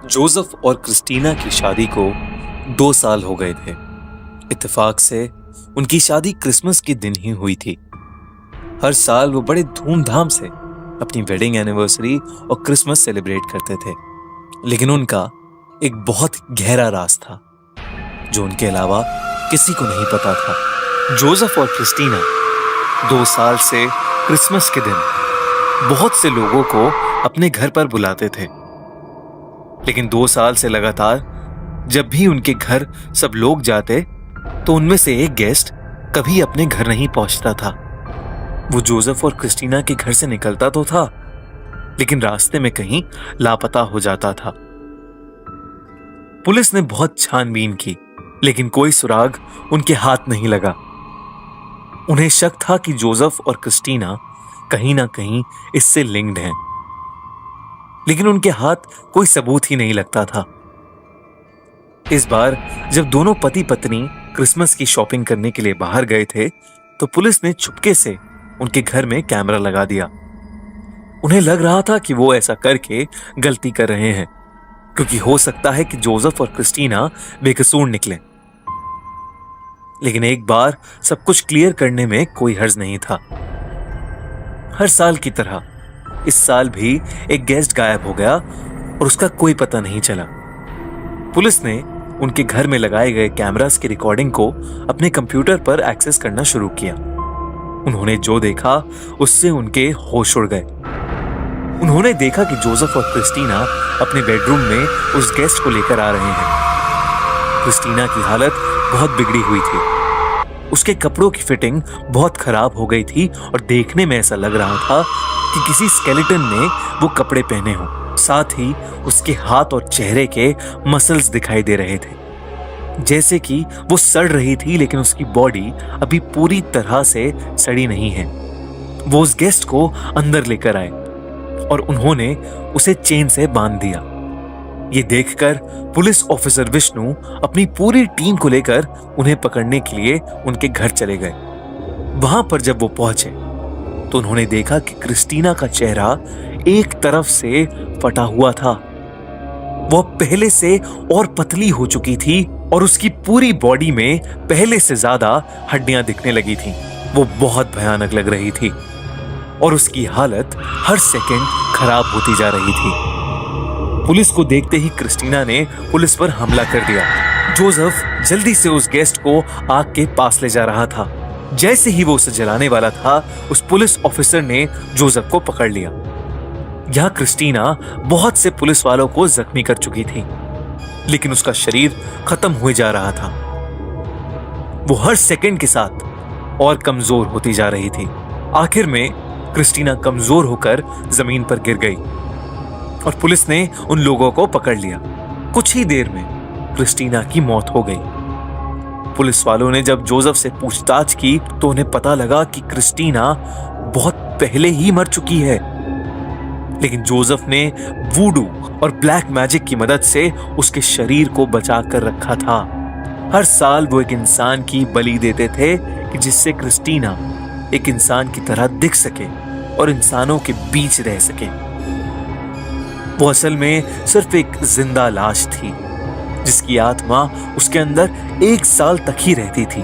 Joseph और Christina की शादी को 2 साल हो गए थे। इत्तेफाक से उनकी शादी क्रिसमस के दिन ही हुई थी। हर साल वो बड़े धूमधाम से अपनी वेडिंग एनिवर्सरी और क्रिसमस सेलिब्रेट करते थे, लेकिन उनका एक बहुत गहरा राज था जो उनके अलावा किसी को नहीं पता था। जोसेफ और क्रिस्टीना 2 साल से क्रिसमस के दिन बहुत से लोगों को अपने घर पर बुलाते थे, लेकिन 2 साल से लगातार जब भी उनके घर सब लोग जाते तो उनमें से एक गेस्ट कभी अपने घर नहीं पहुंचता था। वो जोसेफ और क्रिस्टीना के घर से निकलता तो था, लेकिन रास्ते में कहीं लापता हो जाता था। पुलिस ने बहुत छानबीन की, लेकिन कोई सुराग उनके हाथ नहीं लगा। उन्हें शक था कि जोसेफ और क्रिस्टीना कहीं ना कहीं इससे लिंक्ड हैं, लेकिन उनके हाथ कोई सबूत ही नहीं लगता था। इस बार जब दोनों पति पत्नी क्रिसमस की शॉपिंग करने के लिए बाहर गए थे, तो पुलिस ने चुपके से उनके घर में कैमरा लगा दिया। उन्हें लग रहा था कि वो ऐसा करके गलती कर रहे हैं, क्योंकि हो सकता है कि जोसेफ और क्रिस्टीना बेकसूर निकले। लेकिन एक बार सब कुछ क्लियर करने में कोई हर्ज नहीं था। हर साल की तरह इस साल भी एक गेस्ट गायब हो गया और उसका कोई पता नहीं चला। पुलिस ने उनके घर में लगाए गए कैमरास की रिकॉर्डिंग को अपने कंप्यूटर पर एक्सेस करना शुरू किया। उन्होंने जो देखा उससे उनके होश उड़ गए। उन्होंने देखा कि जोसेफ और क्रिस्टीना अपने बेडरूम में उस गेस्ट को लेकर आ रहे हैं। क्रिस्टीना की हालत बहुत बिगड़ी हुई थी। उसके कपड़ों की फिटिंग बहुत खराब हो गई थी और देखने में ऐसा लग रहा था कि किसी स्केलेटन ने वो कपड़े पहने हों। साथ ही उसके हाथ और चेहरे के मसल्स दिखाई दे रहे थे, जैसे कि वो सड़ रही थी, लेकिन उसकी बॉडी अभी पूरी तरह से सड़ी नहीं है। वो उस गेस्ट को अंदर लेकर आए और उन्होंने उसे चेन से बांध दिया। ये देखकर पुलिस ऑफिसर विष्णु अपनी पूरी टीम को लेकर उन्हें पकड़ने के लिए उनके घर चले गए। वहां पर जब वो पहुंचे तो उन्होंने देखा कि क्रिस्टीना का चेहरा एक तरफ से फटा हुआ था। वो पहले से और पतली हो चुकी थी और उसकी पूरी बॉडी में पहले से ज्यादा हड्डियां दिखने लगी थीं। वो बहुत भयानक लग रही थी और उसकी हालत हर सेकंड खराब होती जा रही थी। पुलिस को देखते ही क्रिस्टीना ने पुलिस पर हमला कर दिया। जोसेफ जल्दी से उस गेस्ट को आग के पास ले जा रहा था। जैसे ही वो उसे जलाने वाला था, उस पुलिस ऑफिसर ने जोसेफ को पकड़ लिया। यहां क्रिस्टीना बहुत से पुलिस वालों को जख्मी कर चुकी थी, लेकिन उसका शरीर खत्म हुए जा रहा था। वो हर सेकंड के साथ और कमजोर होती जा रही थी। आखिर में क्रिस्टीना कमजोर होकर जमीन पर गिर गई और पुलिस ने उन लोगों को पकड़ लिया। कुछ ही देर में क्रिस्टीना की मौत हो गई। पुलिस वालों ने जब जोसेफ से पूछताछ की तो उन्हें पता लगा कि क्रिस्टीना बहुत पहले ही मर चुकी है, लेकिन जोसेफ ने वूडू और ब्लैक मैजिक की मदद से उसके शरीर को बचा कर रखा था। हर साल वो एक इंसान की बलि देते थे कि जिससे क्रिस्टीना एक इंसान की तरह दिख सके और इंसानों के बीच रह सके। वो असल में सिर्फ एक जिंदा लाश थी, जिसकी आत्मा उसके अंदर 1 साल तक ही रहती थी।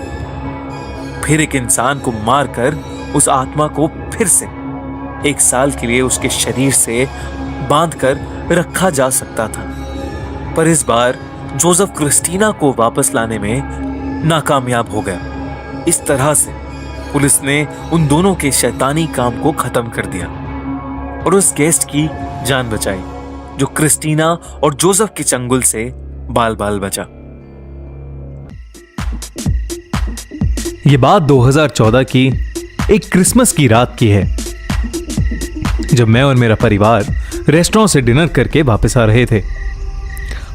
फिर एक इंसान को मारकर उस आत्मा को फिर से 1 साल के लिए उसके शरीर से बांधकर रखा जा सकता था। पर इस बार जोसेफ क्रिस्टीना को वापस लाने में नाकामयाब हो गया। इस तरह से पुलिस ने उन दोनों के शैतानी काम को खत्म कर दिया और उस गेस्ट की जान बचाई, जो क्रिस्टीना और जोसेफ के चंगुल से बाल बाल बचा। ये बात 2014 की एक क्रिसमस की रात की है, जब मैं और मेरा परिवार रेस्टोरेंट से डिनर करके वापस आ रहे थे।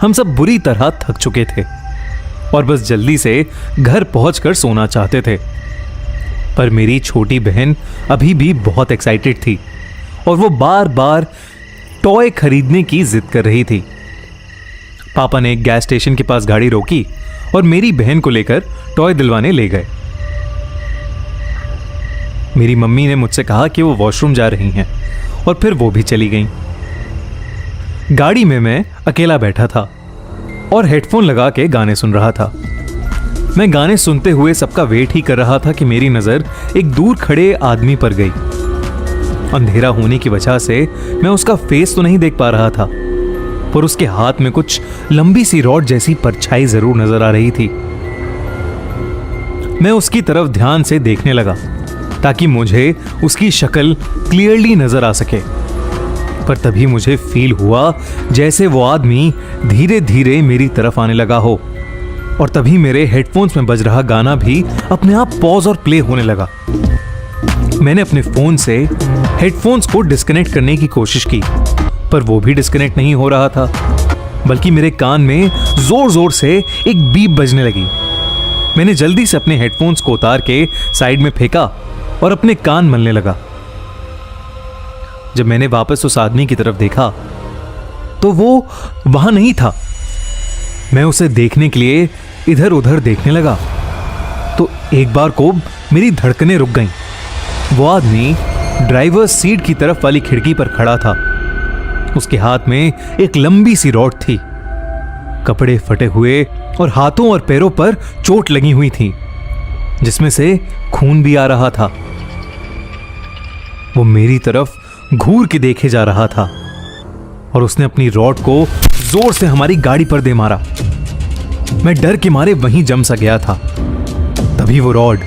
हम सब बुरी तरह थक चुके थे और बस जल्दी से घर पहुंचकर सोना चाहते थे। पर मेरी छोटी बहन अभी भी बहुत एक्साइटेड थी और वो बार बार टॉय खरीदने की जिद कर रही थी। पापा ने एक गैस स्टेशन के पास गाड़ी रोकी और मेरी बहन को लेकर टॉय दिलवाने ले गए। मेरी मम्मी ने मुझसे कहा कि वो वॉशरूम जा रही हैं और फिर वो भी चली गईं। गाड़ी में मैं अकेला बैठा था और हेडफोन लगा के गाने सुन रहा था। मैं गाने सुनते हुए सबका वेट ही कर रहा था कि मेरी नजर एक दूर खड़े आदमी पर गई। अंधेरा होने की वजह से मैं उसका फेस तो नहीं देख पा रहा था, पर उसके हाथ में कुछ लंबी सी रॉड जैसी परछाई जरूर नजर आ रही थी। मैं उसकी तरफ ध्यान से देखने लगा ताकि मुझे उसकी शक्ल क्लियरली नजर आ सके, पर तभी मुझे फील हुआ जैसे वो आदमी धीरे धीरे मेरी तरफ आने लगा हो, और तभी मेरे हेडफोन्स में बज रहा गाना भी अपने आप पॉज और प्ले होने लगा। मैंने अपने फोन से हेडफोन्स को डिस्कनेक्ट करने की कोशिश की, पर वो भी डिस्कनेक्ट नहीं हो रहा था, बल्कि मेरे कान में जोर जोर से एक बीप बजने लगी। मैंने जल्दी से अपने हेडफोन्स को उतार के साइड में फेंका और अपने कान मलने लगा। जब मैंने वापस उस आदमी की तरफ देखा तो वो वहां नहीं था। मैं उसे देखने के लिए इधर उधर देखने लगा तो एक बार को मेरी धड़कनें रुक गईं। वो आदमी ड्राइवर सीट की तरफ वाली खिड़की पर खड़ा था। उसके हाथ में एक लंबी सी रॉड थी। कपड़े फटे हुए और हाथों और पैरों पर चोट लगी हुई थी, जिसमें से खून भी आ रहा था। वो मेरी तरफ घूर के देखे जा रहा था और उसने अपनी रॉड को जोर से हमारी गाड़ी पर दे मारा। मैं डर के मारे वहीं जम सा गया था। तभी वो रॉड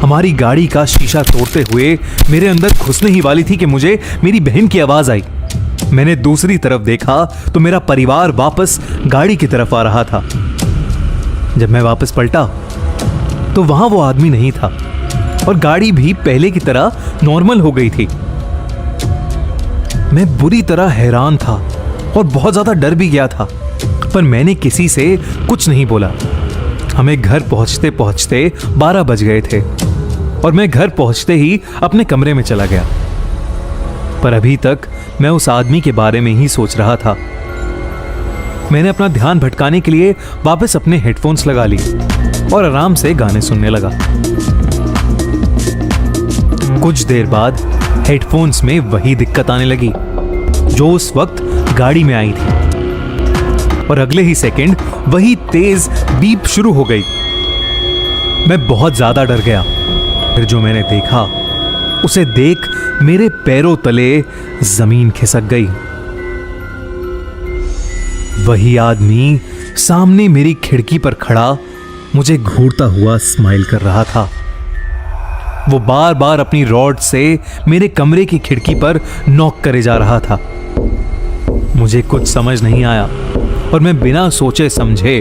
हमारी गाड़ी का शीशा तोड़ते हुए मेरे अंदर घुसने ही वाली थी कि मुझे मेरी बहन की आवाज आई। मैंने दूसरी तरफ देखा तो मेरा परिवार वापस गाड़ी की तरफ आ रहा था। जब मैं वापस पलटा तो वहां वो आदमी नहीं था और गाड़ी भी पहले की तरह नॉर्मल हो गई थी। मैं बुरी तरह हैरान था और बहुत ज्यादा डर भी गया था, पर मैंने किसी से कुछ नहीं बोला। हमें घर पहुंचते पहुंचते 12 बज गए थे और मैं घर पहुंचते ही अपने कमरे में चला गया। पर अभी तक मैं उस आदमी के बारे में ही सोच रहा था। मैंने अपना ध्यान भटकाने के लिए वापस अपने हेडफोन्स लगा ली और आराम से गाने सुनने लगा। कुछ देर बाद हेडफोन्स में वही दिक्कत आने लगी जो उस वक्त गाड़ी में आई थी, और अगले ही सेकंड वही तेज बीप शुरू हो गई। मैं बहुत ज्यादा डर गया। फिर जो मैंने देखा उसे देख मेरे पैरों तले जमीन खिसक गई। वही आदमी सामने मेरी खिड़की पर खड़ा मुझे घूरता हुआ स्माइल कर रहा था। वो बार बार अपनी रॉड से मेरे कमरे की खिड़की पर नॉक करे जा रहा था। मुझे कुछ समझ नहीं आया और मैं बिना सोचे समझे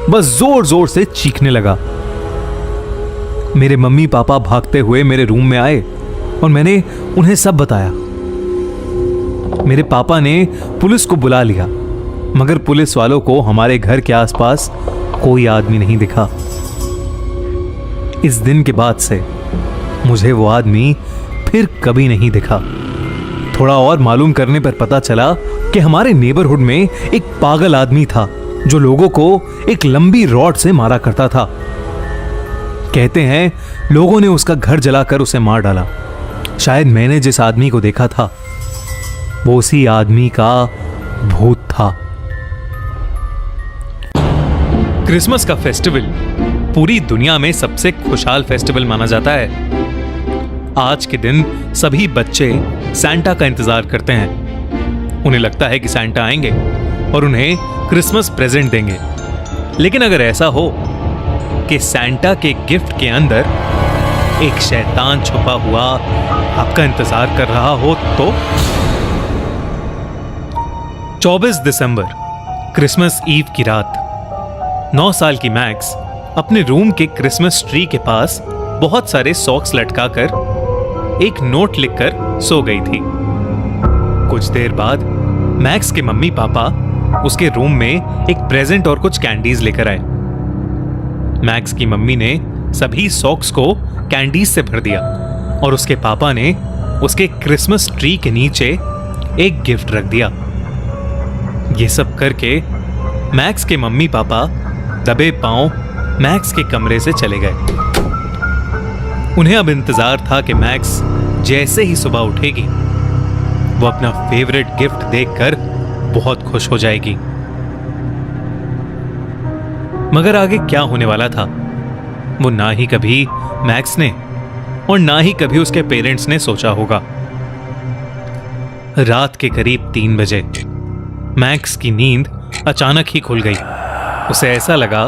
बस जोर जोर से चीखने लगा। मेरे मम्मी पापा भागते हुए मेरे रूम में आए और मैंने उन्हें सब बताया। मेरे पापा ने पुलिस को बुला लिया, मगर पुलिस वालों को हमारे घर के आसपास कोई आदमी नहीं दिखा। इस दिन के बाद से मुझे वो आदमी फिर कभी नहीं दिखा। थोड़ा और मालूम करने पर पता चला कि हमारे नेबरहुड में एक पागल आदमी था जो लोगों को एक लंबी रॉड से मारा करता था। कहते हैं लोगों ने उसका घर जलाकर उसे मार डाला। शायद मैंने जिस आदमी को देखा था वो उसी आदमी का भूत था। क्रिसमस का फेस्टिवल पूरी दुनिया में सबसे खुशहाल फेस्टिवल माना जाता है। आज के दिन सभी बच्चे सैंटा का इंतजार करते हैं। उन्हें लगता है कि सैंटा आएंगे और उन्हें क्रिसमस प्रेजेंट देंगे। लेकिन अगर ऐसा हो कि सैंटा के गिफ्ट के अंदर एक शैतान छुपा हुआ आपका इंतजार कर रहा हो तो 24 दिसंबर क्रिसमस ईव की रात 9 साल की मैक्स अपने रूम के क्रिसमस ट्री के पास बहुत सारे सॉक्स लटकाकर एक नोट लिखकर सो गई थी। कुछ देर बाद मैक्स के मम्मी पापा उसके रूम में एक प्रेजेंट और कुछ कैंडीज लेकर आए। मैक्स की मम्मी ने सभी सॉक्स को कैंडीज से भर दिया और उसके पापा ने उसके क्रिसमस ट्री के नीचे एक गिफ्ट रख दिया। ये सब करके मैक्स के मम्मी पापा दबे पांव मैक्स के कमरे से चले गए। उन्हें अब इंतजार था कि मैक्स जैसे ही सुबह उठेगी वो अपना फेवरेट गिफ्ट देखकर बहुत खुश हो जाएगी। मगर आगे क्या होने वाला था वो ना ही कभी मैक्स ने और ना ही कभी उसके पेरेंट्स ने सोचा होगा। रात के करीब 3 बजे मैक्स की नींद अचानक ही खुल गई। उसे ऐसा लगा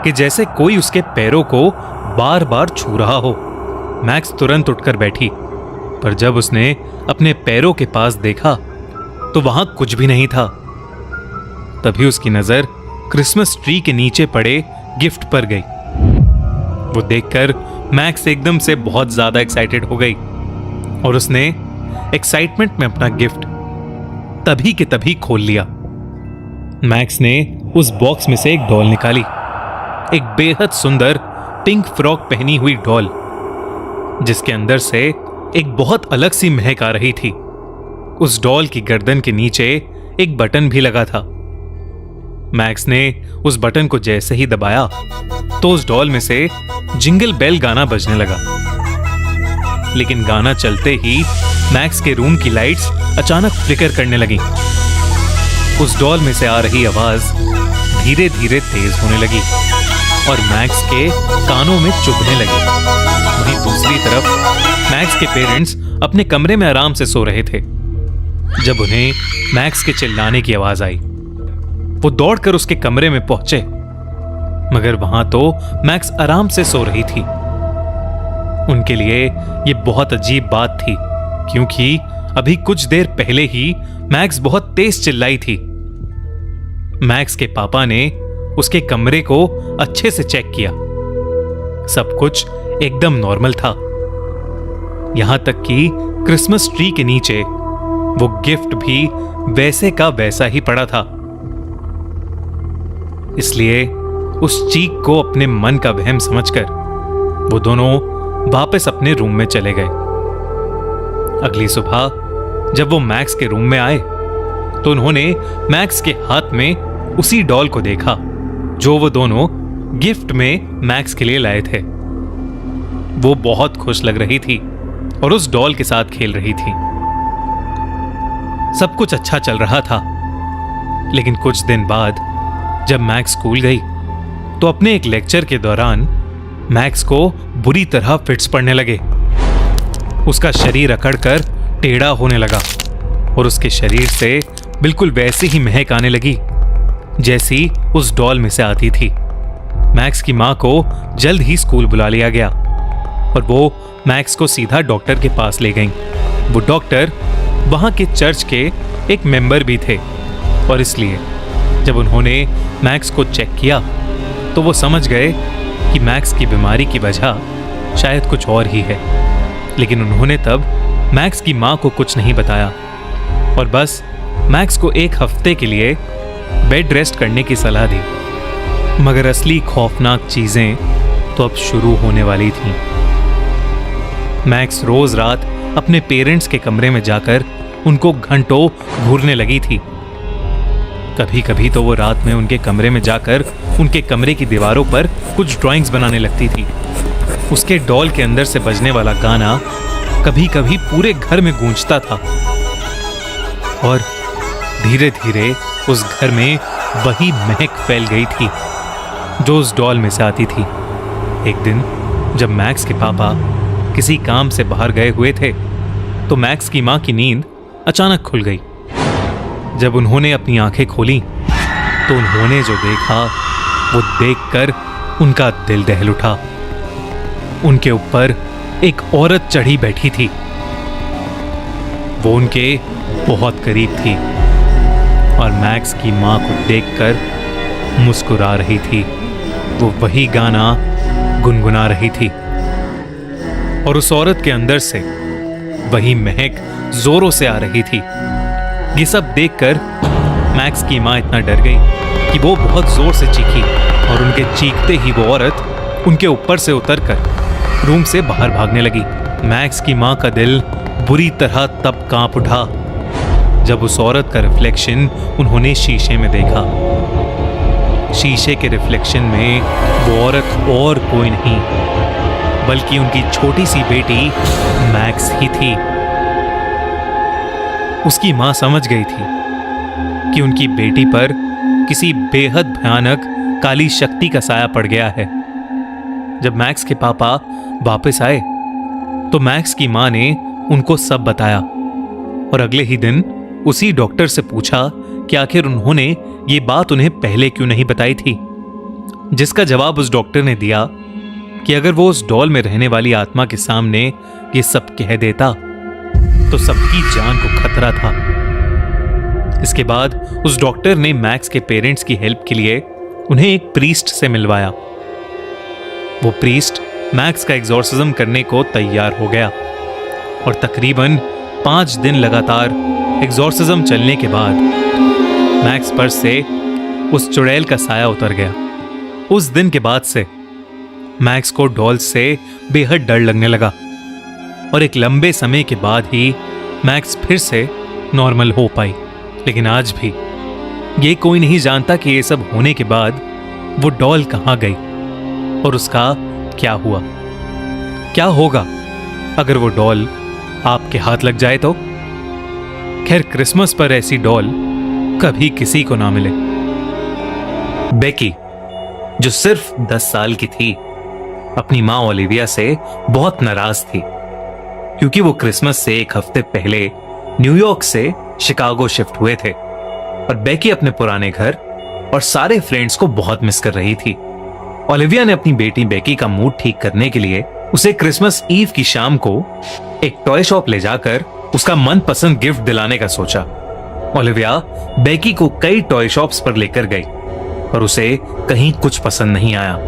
कि जैसे कोई उसके पैरों को बार बार छू रहा हो। मैक्स तुरंत उठकर बैठी, पर जब उसने अपने पैरों के पास देखा तो वहां कुछ भी नहीं था। तभी उसकी नजर क्रिसमस ट्री के नीचे पड़े गिफ्ट पर गई। वो देखकर मैक्स एकदम से बहुत ज्यादा एक्साइटेड हो गई और उसने एक्साइटमेंट में अपना गिफ्ट तभी के तभी खोल लिया। मैक्स ने उस बॉक्स में से एक डॉल निकाली, एक बेहद सुंदर पिंक फ्रॉक पहनी हुई डॉल, जिसके अंदर से एक बहुत अलग सी महक आ रही थी। उस डॉल की गर्दन के नीचे एक बटन भी लगा था। मैक्स ने उस बटन को जैसे ही दबाया तो उस डॉल में से जिंगल बेल गाना बजने लगा। लेकिन गाना चलते ही मैक्स के रूम की लाइट्स अचानक फ्लिकर करने लगी। उस डॉल में से आ रही आवाज धीरे धीरे तेज होने लगी और मैक्स के कानों में चुभने लगी। वहीं दूसरी तरफ मैक्स के पेरेंट्स अपने कमरे में आराम से सो रहे थे जब उन्हें मैक्स के चिल्लाने की आवाज आई। वो दौड़कर उसके कमरे में पहुंचे, मगर वहां तो मैक्स आराम से सो रही थी। उनके लिए यह बहुत अजीब बात थी, क्योंकि अभी कुछ देर पहले ही मैक्स बहुत तेज चिल्लाई थी। मैक्स के पापा ने उसके कमरे को अच्छे से चेक किया। सब कुछ एकदम नॉर्मल था, यहां तक कि क्रिसमस ट्री के नीचे वो गिफ्ट भी वैसे का वैसा ही पड़ा था। इसलिए उस चीख को अपने मन का वहम समझकर वो दोनों वापस अपने रूम में चले गए। अगली सुबह जब वो मैक्स के रूम में आए तो उन्होंने मैक्स के हाथ में उसी डॉल को देखा जो वो दोनों गिफ्ट में मैक्स के लिए लाए थे। वो बहुत खुश लग रही थी और उस डॉल के साथ खेल रही थी। सब कुछ अच्छा चल रहा था, लेकिन कुछ दिन बाद जब मैक्स स्कूल गई तो अपने एक लेक्चर के दौरान मैक्स को बुरी तरह फिट्स पड़ने लगे। उसका शरीर अकड़कर टेढ़ा होने लगा और उसके शरीर से बिल्कुल वैसी ही महक आने लगी जैसी उस डॉल में से आती थी। मैक्स की मां को जल्द ही स्कूल बुला लिया गया और वो मैक्स को सीधा डॉक्टर के पास ले गईं। वो डॉक्टर वहां के चर्च के एक मेंबर भी थे और इसलिए जब उन्होंने मैक्स को चेक किया तो वो समझ गए कि मैक्स की बीमारी की वजह शायद कुछ और ही है। लेकिन उन्होंने तब मैक्स की मां को कुछ नहीं बताया और बस मैक्स को 1 हफ्ते के लिए बेड रेस्ट करने की सलाह दी। मगर असली खौफनाक चीजें तो अब शुरू होने वाली थीं। मैक्स रोज रात अपने पेरेंट्स के कमरे में जाकर उनको घंटों घूरने लगी थी। कभी कभी तो वो रात में उनके कमरे में जाकर उनके कमरे की दीवारों पर कुछ ड्राइंग्स बनाने लगती थी। उसके डॉल के अंदर से बजने वाला गाना कभी कभी पूरे घर में गूंजता था और धीरे धीरे उस घर में वही महक फैल गई थी जो उस डॉल में से आती थी। एक दिन जब मैक्स के पापा किसी काम से बाहर गए हुए थे तो मैक्स की मां की नींद अचानक खुल गई। जब उन्होंने अपनी आंखें खोली तो उन्होंने जो देखा वो देखकर उनका दिल दहल उठा। उनके ऊपर एक औरत चढ़ी बैठी थी। वो उनके बहुत करीब थी और मैक्स की मां को देखकर मुस्कुरा रही थी। वो वही गाना गुनगुना रही थी और उस औरत के अंदर से वही महक जोरों से आ रही थी। ये सब देखकर मैक्स की मां इतना डर गई कि वो बहुत जोर से चीखी और उनके चीखते ही वो औरत उनके ऊपर से उतरकर रूम से बाहर भागने लगी। मैक्स की मां का दिल बुरी तरह तब कांप उठा जब उस औरत का रिफ्लेक्शन उन्होंने शीशे में देखा। शीशे के रिफ्लेक्शन में वो औरत और कोई नहीं बल्कि उनकी छोटी सी बेटी मैक्स ही थी। उसकी मां समझ गई थी कि उनकी बेटी पर किसी बेहद भयानक काली शक्ति का साया पड़ गया है। जब मैक्स के पापा वापस आए तो मैक्स की मां ने उनको सब बताया और अगले ही दिन उसी डॉक्टर से पूछा कि आखिर उन्होंने ये बात उन्हें पहले क्यों नहीं बताई थी, जिसका जवाब उस डॉक्टर ने दिया कि अगर वो उस डॉल में रहने वाली आत्मा के सामने ये सब कह देता तो सबकी जान को खतरा था। इसके बाद उस डॉक्टर ने मैक्स के पेरेंट्स की हेल्प के लिए उन्हें एक प्रीस्ट से मिलवाया। वो प्रीस्ट मैक्स का एग्जॉर्सिज्म करने को तैयार हो गया और तकरीबन 5 दिन लगातार एग्जॉर्सिज्म चलने के बाद मैक्स पर से उस चुड़ैल का साया उतर गया। उस दिन के बाद से मैक्स को डॉल से बेहद डर लगने लगा और एक लंबे समय के बाद ही मैक्स फिर से नॉर्मल हो पाई। लेकिन आज भी ये कोई नहीं जानता कि ये सब होने के बाद वो डॉल कहां गई और उसका क्या हुआ। क्या होगा अगर वो डॉल आपके हाथ लग जाए तो? खैर, क्रिसमस पर ऐसी डॉल कभी किसी को ना मिले। बेकी, जो सिर्फ 10 साल की थी, अपनी मां ओलिविया से बहुत नाराज थी क्योंकि वो क्रिसमस से एक हफ्ते पहले न्यूयॉर्क से शिकागो शिफ्ट हुए थे और बेकी अपने पुराने घर और सारे फ्रेंड्स को बहुत मिस कर रही थी। ओलिविया ने अपनी बेटी बेकी का मूड ठीक करने के लिए उसे क्रिसमस ईव की शाम को एक टॉय शॉप ले जाकर उसका मनपसंद गिफ्ट दिलाने का सोचा। ओलिविया बेकी को कई टॉय शॉप्स पर लेकर गई पर उसे कहीं कुछ पसंद नहीं आया।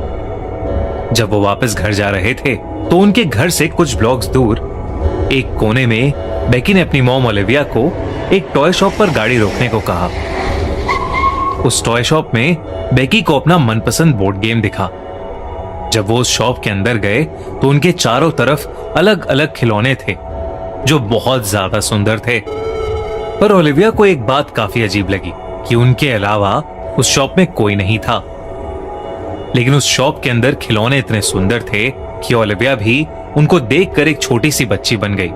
जब वो वापस घर जा रहे थे तो उनके घर से कुछ ब्लॉक्स दूर एक कोने में बेकी ने अपनी मॉम ओलिविया को एक टॉय शॉप पर गाड़ी रोकने को कहा। उस टॉय शॉप में बेकी को अपना मनपसंद बोर्ड गेम दिखा। जब वो उस शॉप के अंदर गए तो उनके चारों तरफ अलग अलग खिलौने थे जो बहुत ज्यादा सुंदर थे। पर ओलिविया को एक बात काफी अजीब लगी कि उनके अलावा उस शॉप में कोई नहीं था। लेकिन उस शॉप के अंदर खिलौने इतने सुंदर थे कि ओलिविया भी उनको देखकर एक छोटी सी बच्ची बन गई।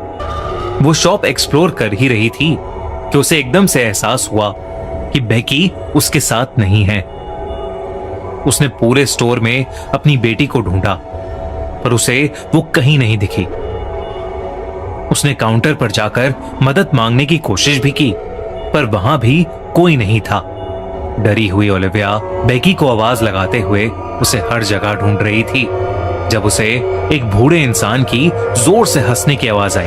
वो शॉप एक्सप्लोर कर ही रही थी कि उसे एकदम से एहसास हुआ कि बेकी उसके साथ नहीं है। उसने पूरे स्टोर में अपनी बेटी को ढूंढा पर उसे वो कहीं नहीं दिखी। उसने काउंटर पर जाकर मदद मांगने की कोशिश भी की पर वहां भी कोई नहीं था। डरी हुई ओलिविया बेकी को आवाज लगाते हुए उसे हर जगह ढूंढ रही थी जब उसे एक बूढ़े इंसान की जोर से हंसने की आवाज आई।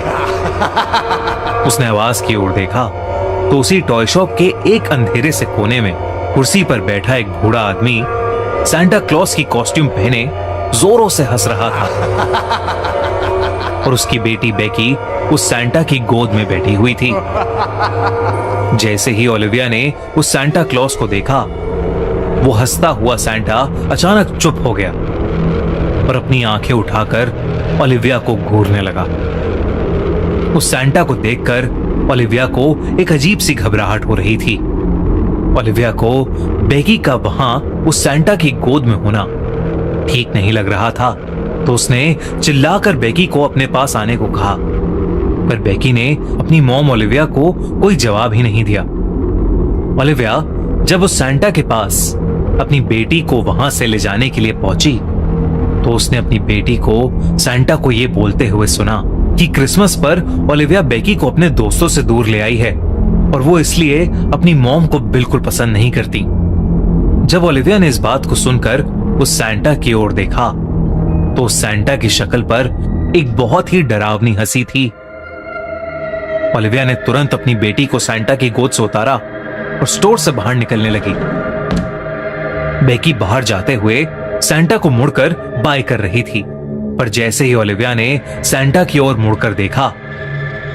उसने आवाज की ओर देखा तो उसी टॉय शॉप के एक अंधेरे से कोने में कुर्सी पर बैठा एक बूढ़ा आदमी सांता क्लॉस की कॉस्ट्यूम पहने जोरों से हंस रहा था और उसकी बेटी बेकी उस सांता की गोद में बैठी हुई थी। जैसे ही ओलिविया ने उस सांता क्लॉस को देखा, वो हंसता हुआ सांता अचानक चुप हो गया और अपनी आंखें उठाकर ओलिविया को घूरने लगा। उस सांता को देखकर ओलिविया को एक अजीब सी घबराहट हो रही थी। ओलिविया को बेकी का वहां उस सांता की गोद में होना ठीक नहीं लग रहा था तो उसने चिल्लाकर बेकी को अपने पास आने को कहा पर बेकी ने अपनी मॉम ओलिविया को कोई जवाब ही नहीं दिया। ओलिविया जब उस सांता के पास अपनी बेटी को वहां से ले जाने के लिए पहुंची तो उसने अपनी बेटी को सांता को यह बोलते हुए सुना कि क्रिसमस पर ओलिविया बेकी को अपने दोस्तों से दूर ले आई है और वो इसलिए अपनी मॉम को बिल्कुल पसंद नहीं करती। जब ओलिविया ने इस बात को सुनकर उस सांता की ओर देखा तो उस सांता की शक्ल पर एक बहुत ही डरावनी हंसी थी। ओलिविया ने तुरंत अपनी बेटी को सांता की गोद से उतारा और स्टोर से बाहर निकलने लगी। बेकी बाहर जाते हुए सांता को मुड़कर बाय कर रही थी पर जैसे ही ओलिविया ने सांता की ओर मुड़कर देखा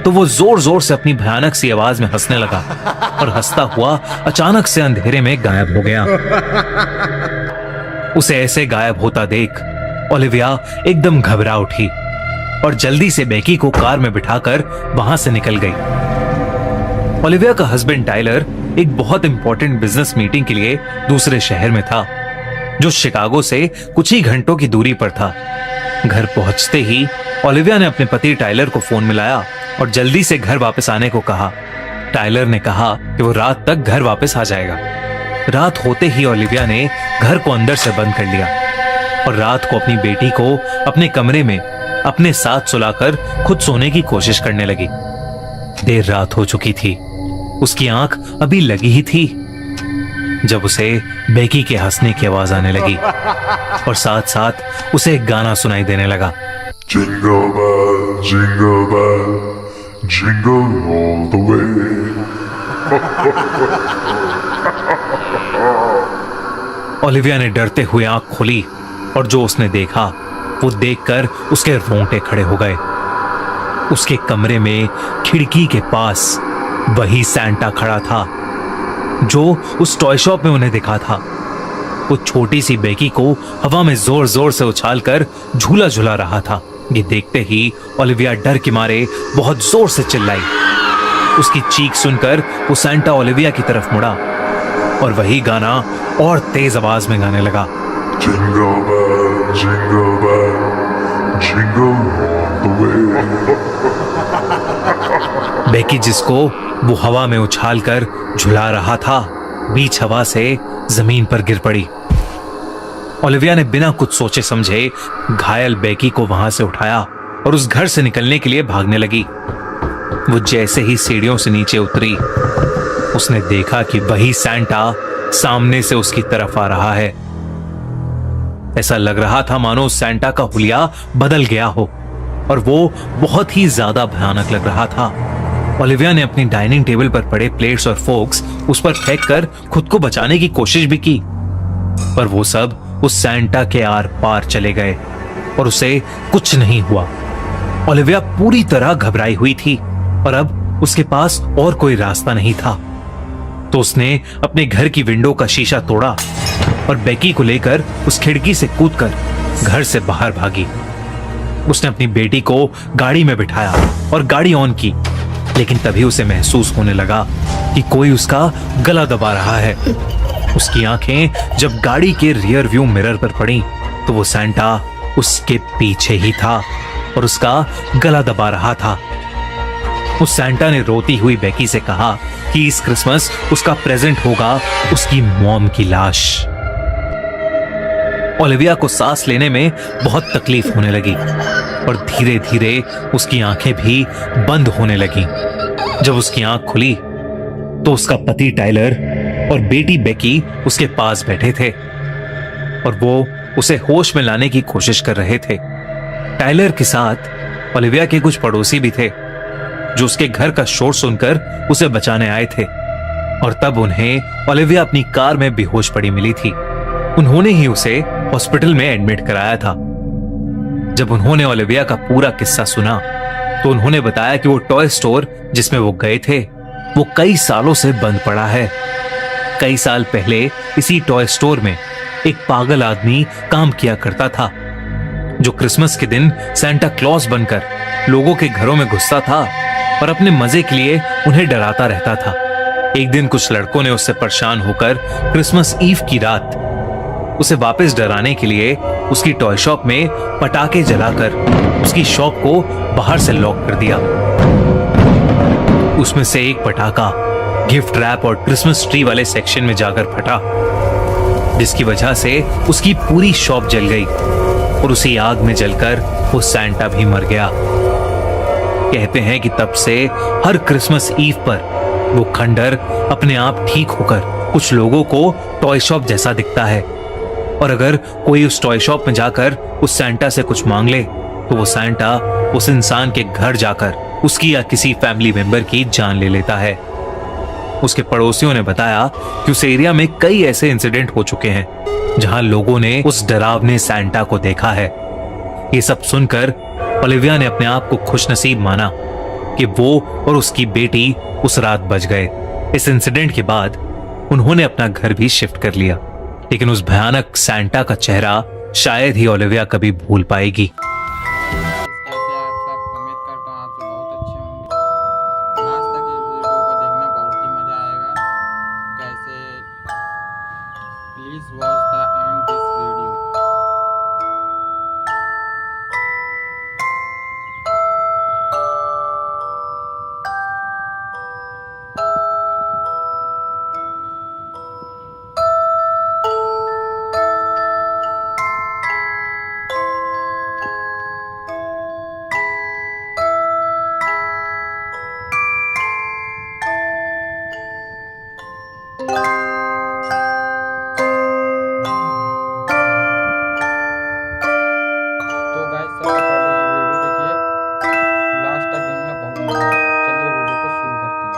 तो वो जोर जोर से अपनी भयानक सी आवाज में हंसने लगा और हंसता हुआ अचानक से अंधेरे में गायब हो गया। उसे ऐसे गायब होता देख ओलिविया एकदम घबरा उठी और जल्दी से बेकी को कार में बिठाकर वहां से निकल गई। ओलिविया का हस्बैंड टाइलर एक बहुत इंपॉर्टेंट बिजनेस मीटिंग के लिए दूसरे शहर में था जो शिकागो से कुछ ही घंटों की दूरी पर था। घर पहुंचते ही ओलिविया ने अपने पति टाइलर को फोन मिलाया और जल्दी से घर वापस आने को कहा। टायलर ने कहा कि वो रात तक घर वापस आ जाएगा। रात होते ही ओलिविया ने घर को अंदर से बंद कर लिया और रात को अपनी बेटी को अपने कमरे में अपने साथ सुलाकर खुद सोने की कोशिश करने लगी। देर रात हो चुकी थी, उसकी आंख अभी लगी ही थी जब उसे बेकी के हंसने की आवाज आने लगी और साथ साथ उसे एक गाना सुनाई देने लगा। Jingle bell, jingle all the way. Olivia ने डरते हुए आंख खोली और जो उसने देखा वो देखकर उसके रोंगटे खड़े हो गए। उसके कमरे में खिड़की के पास वही सैंटा खड़ा था जो उस टॉय शॉप में उन्हें दिखा था। वो छोटी सी बेकी को हवा में जोर जोर से उछालकर झूला झूला रहा था। ये देखते ही ओलिविया डर के मारे बहुत जोर से चिल्लाई। उसकी चीख सुनकर वो सैंटा ओलिविया की तरफ मुड़ा और वही गाना और तेज आवाज में गाने लगा। Jingle bell, jingle all the way. Beki जिसको वो हवा में उछालकर झुला रहा था, बीच हवा से जमीन पर गिर पड़ी। ओलिविया ने बिना कुछ सोचे समझे घायल बेकी को वहां से उठाया और उस घर से निकलने के लिए भागने लगी। वो जैसे ही सीढ़ियों से नीचे उतरी, उसने देखा कि वही सैंटा सामने से उसकी तरफ आ रहा है। ऐसा लग रहा था मानो सैंटा का हुलिया बदल गया हो और वो बहुत ही ज्यादा भयानक लग रहा था। ओलिविया ने अपनी डाइनिंग टेबल पर पड़े प्लेट्स और फोक्स उस पर फेंक कर खुद को बचाने की कोशिश भी की, पर वो सब उस सैंटा के आर पार चले गए और उसे कुछ नहीं हुआ। ओलिविया पूरी तरह घबराई हुई थी और अब उसके पास और कोई रास्ता नहीं था, तो उसने अपने घर की विंडो का शीशा तोड़ा और बेकी को लेकर उस खिड़की से कूदकर घर से बाहर भागी। उसने अपनी बेटी को गाड़ी में बिठाया और गाड़ी ऑन की, लेकिन तभी उसे महसूस होने लगा कि कोई उसका गला दबा रहा है। उसकी आंखें जब गाड़ी के रियर व्यू मिरर पर पड़ी तो वो सैंटा उसके पीछे ही था और उसका गला दबा रहा था। उस सैंटा ने रोती हुई बेकी से कहा कि इस क्रिसमस उसका प्रेजेंट होगा उसकी मॉम की लाश। ओलिविया को सांस लेने में बहुत तकलीफ होने लगी और धीरे धीरे उसकी आंखें भी बंद होने लगी। जब उसकी आंख खुली तो उसका पति टाइलर और बेटी बेकी उसके पास बैठे थे और वो उसे होश में लाने की कोशिश कर रहे थे। टाइलर के साथ ओलिविया के कुछ पड़ोसी भी थे जो उसके घर का शोर सुनकर उसे बचाने आए थे और तब उन्हें ओलिविया अपनी कार में बेहोश पड़ी मिली थी। उन्होंने ही उसे हॉस्पिटल में एडमिट कराया था। जब उन्होंने ओलिविया का पूरा किस्सा सुना तो उन्होंने बताया कि वो टॉय स्टोर जिसमें वो गए थे वो कई सालों से बंद पड़ा है। कई साल पहले इसी टॉय स्टोर में एक पागल आदमी काम किया करता था जो क्रिसमस के दिन सैंटा क्लॉज बनकर लोगों के घरों में घुसता था और अपने मजे के लिए उन्हें डराता रहता था। एक दिन कुछ लड़कों ने उससे परेशान होकर क्रिसमस ईव की रात उसे वापस डराने के लिए उसकी टॉय शॉप में पटाखे जलाकर उसकी शॉप को बाहर से लॉक कर दिया। उसमें से एक पटाखा गिफ्ट रैप और क्रिसमस ट्री वाले सेक्शन में जाकर फटा, जिसकी वजह से उसकी पूरी शॉप जल गई और उसी आग में जलकर वो सैंटा भी मर गया। कहते हैं कि तब से हर क्रिसमस ईव पर वो खंडर अपने आप ठीक होकर कुछ लोगों को टॉय शॉप जैसा दिखता है और अगर कोई उस टॉय शॉप में जाकर उस सैंटा से कुछ मांग ले तो वो सैंटा उस इंसान के घर जाकर उसकी या किसी फैमिली मेंबर की जान ले लेता है। उसके पड़ोसियों ने बताया कि उस एरिया में कई ऐसे इंसिडेंट हो चुके हैं जहां लोगों ने उस डरावने सैंटा को देखा है। ये सब सुनकर ओलिविया ने अपने आप को खुशनसीब माना कि वो और उसकी बेटी उस रात बच गए। इस इंसिडेंट के बाद उन्होंने अपना घर भी शिफ्ट कर लिया, लेकिन उस भयानक सैंटा का चेहरा शायद ही ओलिविया कभी भूल पाएगी। कैसे आप सब, उम्मीद करता हूँ आप सब बहुत अच्छे होंगे। लास्ट तक इस वीडियो को देखना, बहुत ही मज़ा आएगा। कैसे please watch the end this video. तो गाइस सबसे पहले ये वीडियो देखिए, लास्ट तक देखना, बहुत मजा आएगा। चलिए वीडियो को शुरू करते हैं।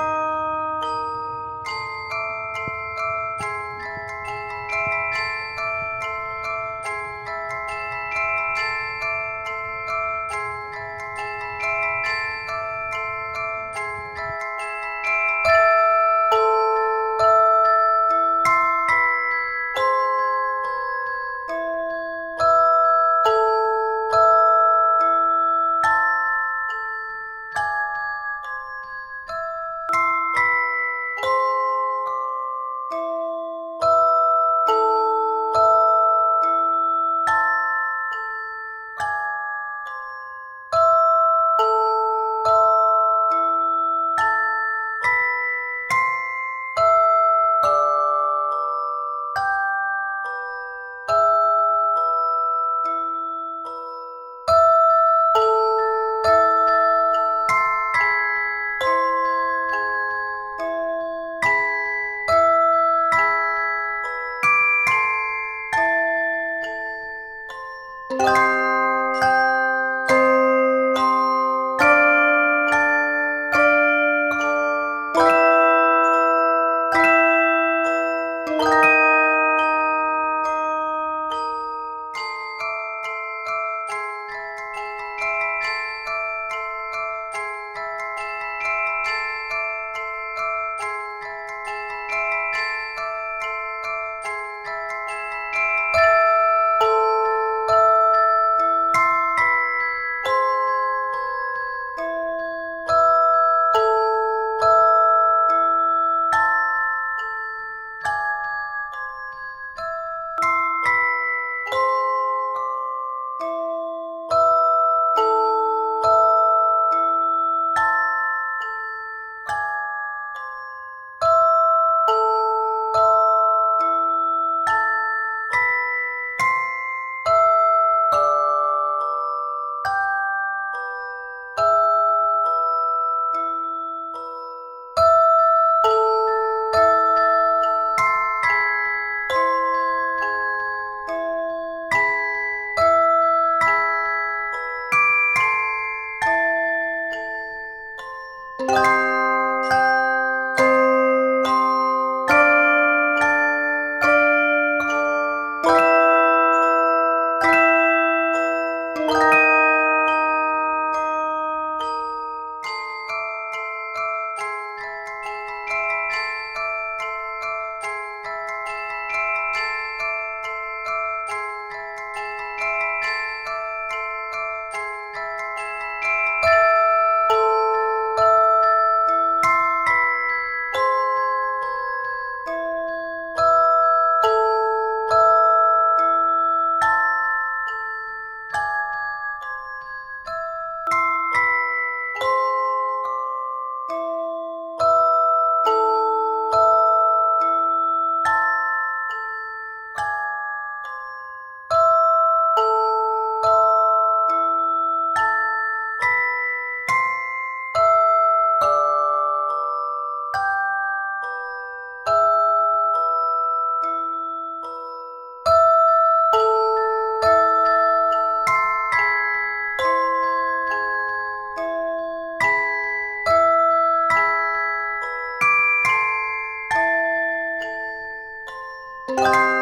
you